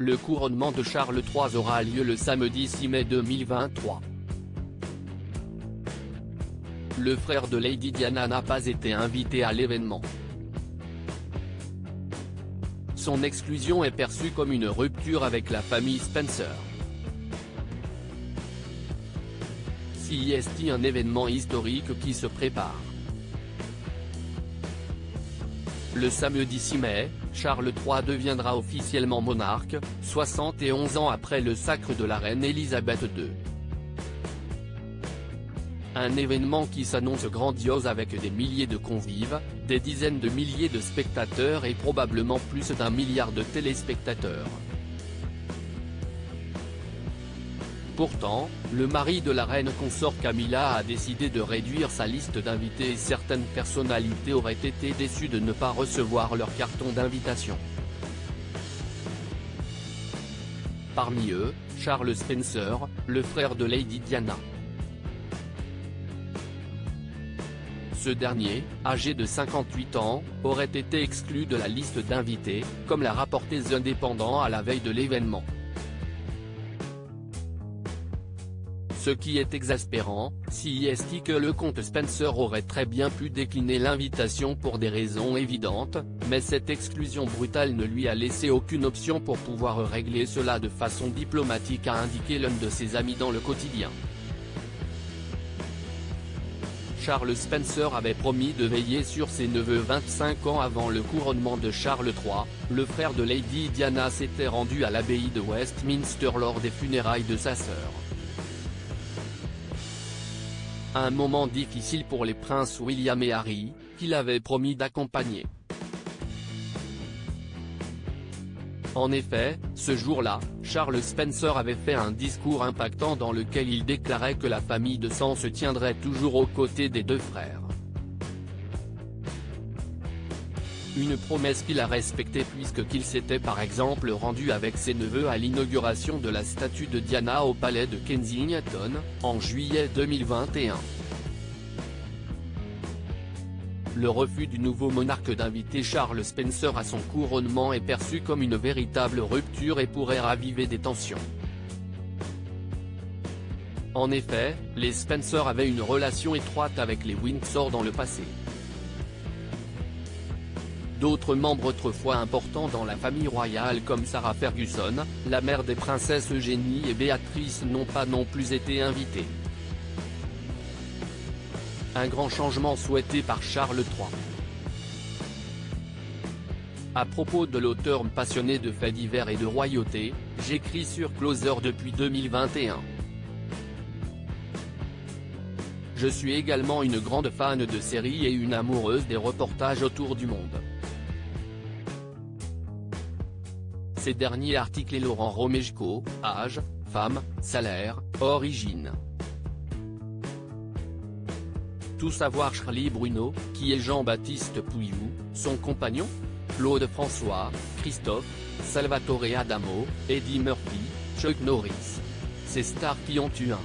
Le couronnement de Charles III aura lieu le samedi 6 mai 2023. Le frère de Lady Diana n'a pas été invité à l'événement. Son exclusion est perçue comme une rupture avec la famille Spencer. C'est un événement historique qui se prépare. Le samedi 6 mai, Charles III deviendra officiellement monarque, 71 ans après le sacre de la reine Elisabeth II. Un événement qui s'annonce grandiose avec des milliers de convives, des dizaines de milliers de spectateurs et probablement plus d'1 milliard de téléspectateurs. Pourtant, le mari de la reine consort Camilla a décidé de réduire sa liste d'invités et certaines personnalités auraient été déçues de ne pas recevoir leur carton d'invitation. Parmi eux, Charles Spencer, le frère de Lady Diana. Ce dernier, âgé de 58 ans, aurait été exclu de la liste d'invités, comme l'a rapporté The Independent à la veille de l'événement. Ce qui est exaspérant, c'est que le comte Spencer aurait très bien pu décliner l'invitation pour des raisons évidentes, mais cette exclusion brutale ne lui a laissé aucune option pour pouvoir régler cela de façon diplomatique, a indiqué l'un de ses amis dans le quotidien. Charles Spencer avait promis de veiller sur ses neveux 25 ans avant le couronnement de Charles III, le frère de Lady Diana s'était rendu à l'abbaye de Westminster lors des funérailles de sa sœur. Un moment difficile pour les princes William et Harry, qu'il avait promis d'accompagner. En effet, ce jour-là, Charles Spencer avait fait un discours impactant dans lequel il déclarait que la famille de sang se tiendrait toujours aux côtés des deux frères. Une promesse qu'il a respectée puisqu'il s'était par exemple rendu avec ses neveux à l'inauguration de la statue de Diana au palais de Kensington, en juillet 2021. Le refus du nouveau monarque d'inviter Charles Spencer à son couronnement est perçu comme une véritable rupture et pourrait raviver des tensions. En effet, les Spencer avaient une relation étroite avec les Windsor dans le passé. D'autres membres autrefois importants dans la famille royale comme Sarah Ferguson, la mère des princesses Eugénie et Béatrice n'ont pas non plus été invités. Un grand changement souhaité par Charles III. À propos de l'auteur passionné de faits divers et de royauté, j'écris sur Closer depuis 2021. Je suis également une grande fan de séries et une amoureuse des reportages autour du monde. Ces derniers articles et Laurent Romejko, âge, femme, salaire, origine. Tout savoir Charlie Bruno, qui est Jean-Baptiste Pouilloux, son compagnon, Claude François, Christophe, Salvatore Adamo, Eddie Murphy, Chuck Norris. Ces stars qui ont eu un